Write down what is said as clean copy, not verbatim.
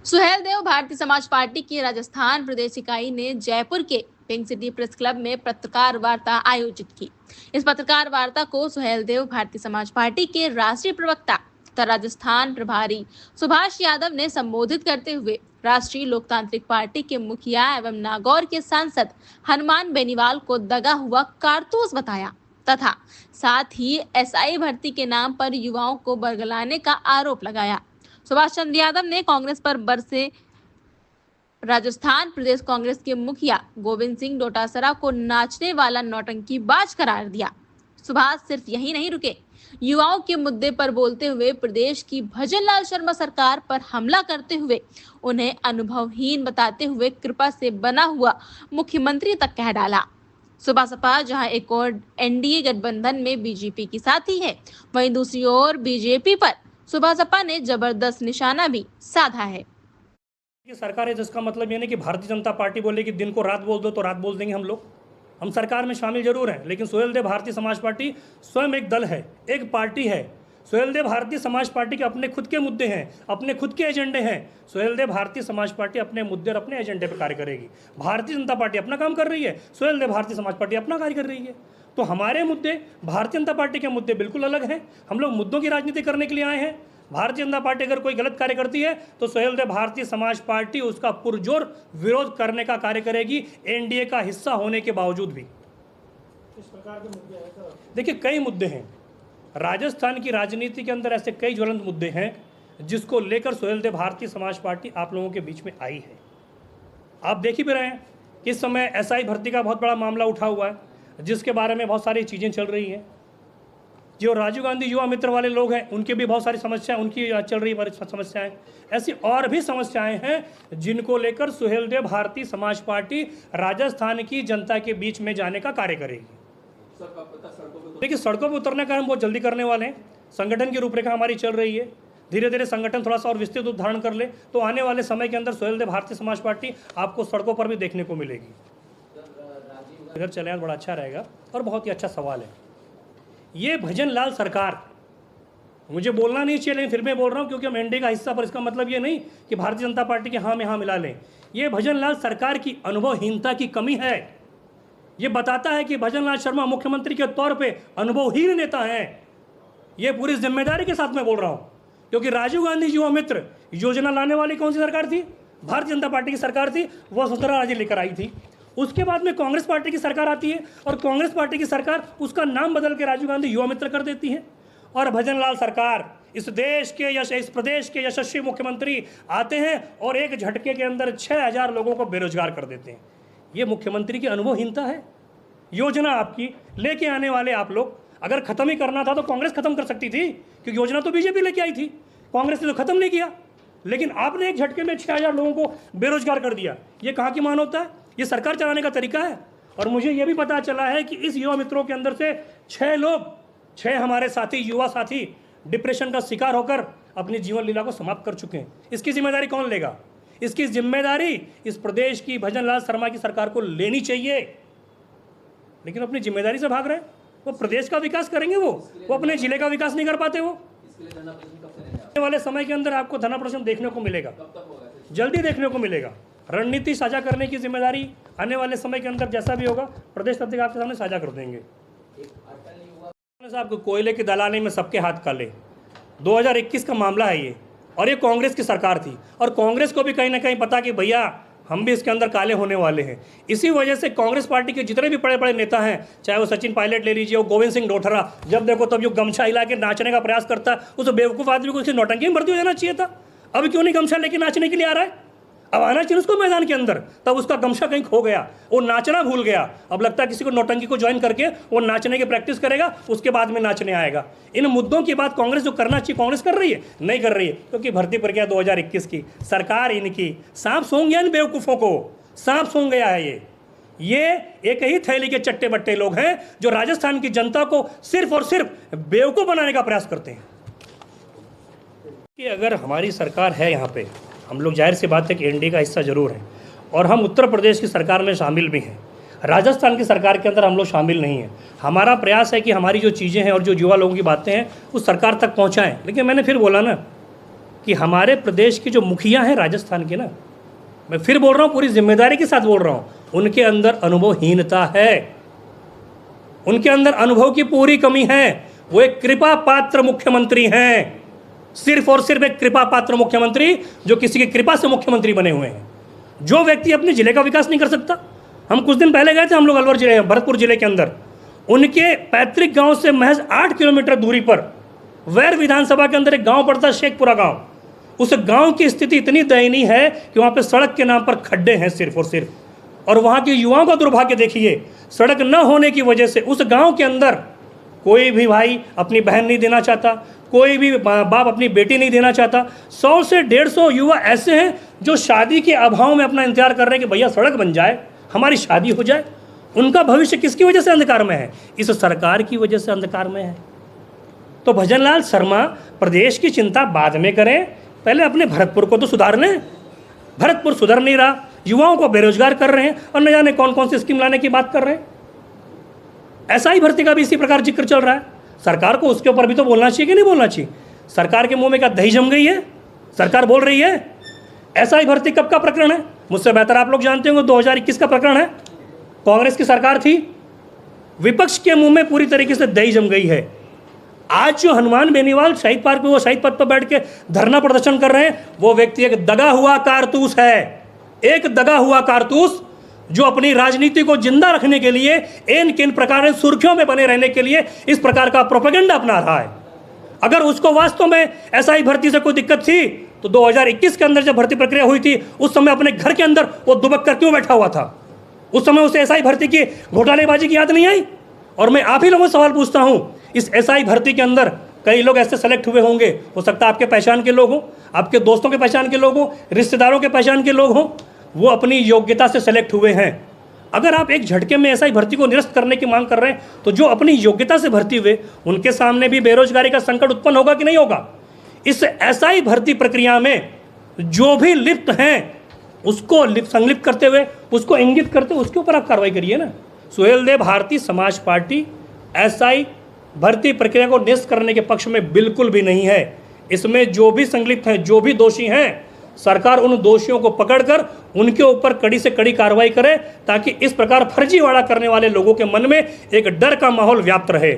Suheldev Bharatiya Samaj party की राजस्थान प्रदेश इकाई ने जयपुर के पिंक सिटी प्रेस क्लब में पत्रकार वार्ता आयोजित की। इस पत्रकार वार्ता को सुहेलदेव भारतीय समाज पार्टी के राष्ट्रीय प्रवक्ता तथा राजस्थान प्रभारी सुभाष यादव ने संबोधित करते हुए राष्ट्रीय लोकतांत्रिक पार्टी के मुखिया एवं नागौर के सांसद हनुमान बेनीवाल को दगा हुआ कारतूस बताया तथा साथ ही एसआई भर्ती के नाम पर युवाओं को बरगलाने का आरोप लगाया। सुभाष चंद्र यादव ने कांग्रेस पर बरसे राजस्थान प्रदेश कांग्रेस के मुखिया गोविंद सिंह डोटासरा को नाचने वाला नौटंकीबाज करार दिया। सुभाष सिर्फ यही नहीं रुके, युवाओं के मुद्दे पर बोलते हुए प्रदेश की भजनलाल शर्मा सरकार पर हमला करते हुए उन्हें अनुभवहीन बताते हुए कृपा से बना हुआ मुख्यमंत्री तक कह डाला। सुबह सपा जहां एक और एनडीए गठबंधन में बीजेपी की साथी है, वहीं दूसरी ओर बीजेपी पर सुबह सपा ने जबरदस्त निशाना भी साधा है। सरकार है जिसका मतलब ये नहीं कि भारतीय जनता पार्टी बोले कि दिन को रात बोल दो तो रात बोल देंगे हम सरकार में शामिल जरूर हैं, लेकिन सुहेलदेव भारतीय समाज पार्टी स्वयं एक दल है, एक पार्टी है। सुहेलदेव भारतीय समाज पार्टी के अपने खुद के मुद्दे हैं, अपने खुद के एजेंडे हैं। सुहेलदेव भारतीय समाज पार्टी अपने मुद्दे और अपने एजेंडे पर कार्य करेगी। भारतीय जनता पार्टी अपना काम कर रही है, सुहेलदेव भारतीय समाज पार्टी अपना कार्य कर रही है। तो हमारे मुद्दे भारतीय जनता पार्टी के मुद्दे बिल्कुल अलग हैं। हम लोग मुद्दों की राजनीति करने के लिए आए हैं। भारतीय जनता पार्टी अगर कोई गलत कार्य करती है तो सुहेलदेव भारतीय समाज पार्टी उसका पुरजोर विरोध करने का कार्य करेगी, एनडीए का हिस्सा होने के बावजूद भी। इस प्रकार के मुद्दे हैं। देखिए, कई मुद्दे हैं राजस्थान की राजनीति के अंदर, ऐसे कई ज्वलंत मुद्दे हैं जिसको लेकर सुहेलदेव भारतीय समाज पार्टी आप लोगों के बीच में आई है। आप देख ही भी रहे हैं कि इस समय एसआई भर्ती का बहुत बड़ा मामला उठा हुआ है, जिसके बारे में बहुत सारी चीज़ें चल रही हैं। जो राजीव गांधी युवा मित्र वाले लोग हैं उनकी भी बहुत सारी समस्याएं, उनकी चल रही समस्याएं, ऐसी और भी समस्याएं हैं जिनको लेकर सुहेलदेव भारतीय समाज पार्टी राजस्थान की जनता के बीच में जाने का कार्य करेगी। देखिए, सड़कों पर उतरने का हम बहुत जल्दी करने वाले हैं। संगठन की रूपरेखा हमारी चल रही है। धीरे धीरे संगठन थोड़ा सा और विस्तृत रूप धारण कर ले तो आने वाले समय के अंदर सुहेलदेव भारतीय समाज पार्टी आपको सड़कों पर भी देखने को मिलेगी। इधर चले आए, बड़ा अच्छा रहेगा। और बहुत ही अच्छा सवाल है ये। भजनलाल सरकार, मुझे बोलना नहीं चाहिए लेकिन फिर मैं बोल रहा हूँ क्योंकि हम एनडीए का हिस्सा, पर इसका मतलब ये नहीं कि भारतीय जनता पार्टी के हाँ में हाँ मिला लें। ये भजनलाल सरकार की अनुभवहीनता की कमी है। ये बताता है कि भजनलाल शर्मा मुख्यमंत्री के तौर पे अनुभवहीन नेता हैं। ये पूरी जिम्मेदारी के साथ मैं बोल रहा हूँ, क्योंकि राजीव गांधी युवा मित्र योजना लाने वाली कौन सी सरकार थी? भारतीय जनता पार्टी की सरकार थी। वह वसुंधरा राजे लेकर आई थी। उसके बाद में कांग्रेस पार्टी की सरकार आती है और कांग्रेस पार्टी की सरकार उसका नाम बदल के राजीव गांधी युवा मित्र कर देती है। और भजनलाल सरकार, इस देश के इस प्रदेश के यशस्वी मुख्यमंत्री आते हैं और एक झटके के अंदर 6000 लोगों को बेरोजगार कर देते हैं। ये मुख्यमंत्री की अनुभवहीनता है। योजना आपकी लेके आने वाले आप लोग, अगर खत्म ही करना था तो कांग्रेस खत्म कर सकती थी, क्योंकि योजना तो बीजेपी लेके आई थी। कांग्रेस ने तो खत्म नहीं किया, लेकिन आपने एक झटके में 6000 लोगों को बेरोजगार कर दिया। ये कहाँ की मानवता है? ये सरकार चलाने का तरीका है। और मुझे ये भी पता चला है कि इस युवा मित्रों के अंदर से 6 हमारे साथी, युवा साथी डिप्रेशन का शिकार होकर अपनी जीवन लीला को समाप्त कर चुके हैं। इसकी जिम्मेदारी कौन लेगा? इसकी जिम्मेदारी इस प्रदेश की भजनलाल शर्मा की सरकार को लेनी चाहिए, लेकिन अपनी जिम्मेदारी से भाग रहे हैं। वो प्रदेश का विकास करेंगे, वो अपने जिले का विकास नहीं कर पाते। वो आने वाले समय के अंदर आपको धनाप्रदर्शन देखने को मिलेगा, जल्दी देखने को मिलेगा। रणनीति साझा करने की जिम्मेदारी आने वाले समय के अंदर जैसा भी होगा प्रदेश अध्यक्ष आपके सामने साझा कर देंगे। साहब, कोयले की दलाली में सबके हाथ काले, 2021 का मामला है ये। और ये कांग्रेस की सरकार थी और कांग्रेस को भी कहीं ना कहीं पता कि भैया हम भी इसके अंदर काले होने वाले हैं। इसी वजह से कांग्रेस पार्टी के जितने भी बड़े बड़े नेता हैं, चाहे वो सचिन पायलट ले लीजिए, वो गोविंद सिंह डोटासरा, जब देखो तब जो गमछा हिला के नाचने का प्रयास करता है, उस बेवकूफ़ आदमी को नौटंकी में भर्ती हो जाना चाहिए था। अब क्यों नहीं गमछा लेके नाचने के लिए आ रहा है? अब आना चाहिए उसको मैदान के अंदर। तब उसका गमछा कहीं खो गया, वो नाचना भूल गया। अब लगता है किसी को नौटंकी को ज्वाइन करके वो नाचने की प्रैक्टिस करेगा, उसके बाद में नाचने आएगा। इन मुद्दों की बात कांग्रेस जो करना चाहिए कांग्रेस कर रही है, नहीं कर रही है, क्योंकि भर्ती प्रक्रिया 2021 की सरकार इनकी सांप सूंघ गया। इन बेवकूफ़ों को सांप सूंघ गया है। ये एक ही थैली के चट्टे बट्टे लोग हैं जो राजस्थान की जनता को सिर्फ और सिर्फ बेवकूफ़ बनाने का प्रयास करते हैं। कि अगर हमारी सरकार है यहाँ पे, हम लोग जाहिर सी बात है कि एनडीए का हिस्सा जरूर है और हम उत्तर प्रदेश की सरकार में शामिल भी हैं। राजस्थान की सरकार के अंदर हम लोग शामिल नहीं हैं। हमारा प्रयास है कि हमारी जो चीज़ें हैं और जो युवा लोगों की बातें हैं उस सरकार तक पहुँचाएँ। लेकिन मैंने फिर बोला ना कि हमारे प्रदेश की जो मुखिया हैं राजस्थान के ना, मैं फिर बोल रहा हूँ, पूरी जिम्मेदारी के साथ बोल रहा हूँ, उनके अंदर अनुभवहीनता है, उनके अंदर अनुभव की पूरी कमी है। वो एक कृपा पात्र मुख्यमंत्री हैं, सिर्फ और सिर्फ एक कृपा पात्र मुख्यमंत्री, जो किसी की कृपा से मुख्यमंत्री बने हुए हैं। जो व्यक्ति अपने जिले का विकास नहीं कर सकता, हम कुछ दिन पहले गए थे हम लोग अलवर जिले, भरतपुर जिले के अंदर, उनके पैतृक गांव से महज 8 किलोमीटर दूरी पर वैर विधानसभा के अंदर एक गांव पड़ता है, शेखपुरा गांव। उस गांव की स्थिति इतनी दयनीय है कि वहां पे सड़क के नाम पर खड्डे हैं सिर्फ और सिर्फ, और वहां के युवाओं का दुर्भाग्य देखिए, सड़क न होने की वजह से उस गांव के अंदर कोई भी भाई अपनी बहन नहीं देना चाहता, कोई भी बाप अपनी बेटी नहीं देना चाहता। 100 से 150 युवा ऐसे हैं जो शादी के अभाव में अपना इंतजार कर रहे हैं कि भैया सड़क बन जाए, हमारी शादी हो जाए। उनका भविष्य किसकी वजह से अंधकार में है? इस सरकार की वजह से अंधकार में है। तो भजनलाल शर्मा प्रदेश की चिंता बाद में करें, पहले अपने भरतपुर को तो सुधार लें। भरतपुर सुधर नहीं रहा, युवाओं को बेरोजगार कर रहे हैं और न जाने कौन कौन सी स्कीम लाने की बात कर रहे हैं। एसआई भर्ती का भी इसी प्रकार जिक्र चल रहा है। सरकार को उसके ऊपर भी तो बोलना चाहिए कि नहीं बोलना चाहिए? सरकार के मुंह में क्या दही जम गई है? सरकार बोल रही है एसआई भर्ती कब का प्रकरण है? मुझसे बेहतर आप लोग जानते होंगे, 2021 का प्रकरण है। कांग्रेस की सरकार थी, विपक्ष के मुंह में पूरी तरीके से दही जम गई है। आज जो हनुमान बेनीवाल शहीद पार्क में वो शहीद पथ पर बैठ के धरना प्रदर्शन कर रहे हैं, वो व्यक्ति एक दगा हुआ कारतूस है, एक दगा हुआ कारतूस जो अपनी राजनीति को जिंदा रखने के लिए, इन किन प्रकार से सुर्खियों में बने रहने के लिए इस प्रकार का प्रोपेगेंडा अपना रहा है। अगर उसको वास्तव में एसआई भर्ती से कोई दिक्कत थी तो 2021 के अंदर जब भर्ती प्रक्रिया हुई थी, उस समय अपने घर के अंदर वो दुबक कर क्यों बैठा हुआ था? उस समय उसे एसआई भर्ती की घोटालेबाजी की याद नहीं आई? और मैं आप ही लोगों से सवाल पूछता हूं, इस एसआई भर्ती के अंदर कई लोग ऐसे सेलेक्ट हुए होंगे, हो सकता है आपके पहचान के लोग हों, आपके दोस्तों के पहचान के लोग हों, रिश्तेदारों के पहचान के लोग हों, वो अपनी योग्यता से सेलेक्ट हुए हैं। अगर आप एक झटके में एसआई भर्ती को निरस्त करने की मांग कर रहे हैं, तो जो अपनी योग्यता से भर्ती हुए उनके सामने भी बेरोजगारी का संकट उत्पन्न होगा कि नहीं होगा? इस एसआई भर्ती प्रक्रिया में जो भी लिप्त हैं उसको संलिप्त करते हुए, उसको इंगित करते हुए उसके ऊपर आप कार्रवाई करिए ना। सुहेलदेव भारतीय समाज पार्टी एसआई भर्ती प्रक्रिया को निरस्त करने के पक्ष में बिल्कुल भी नहीं है। इसमें जो भी संलिप्त हैं, जो भी दोषी हैं, सरकार उन दोषियों को पकड़कर उनके ऊपर कड़ी से कड़ी कार्रवाई करे, ताकि इस प्रकार फर्जीवाड़ा करने वाले लोगों के मन में एक डर का माहौल व्याप्त रहे।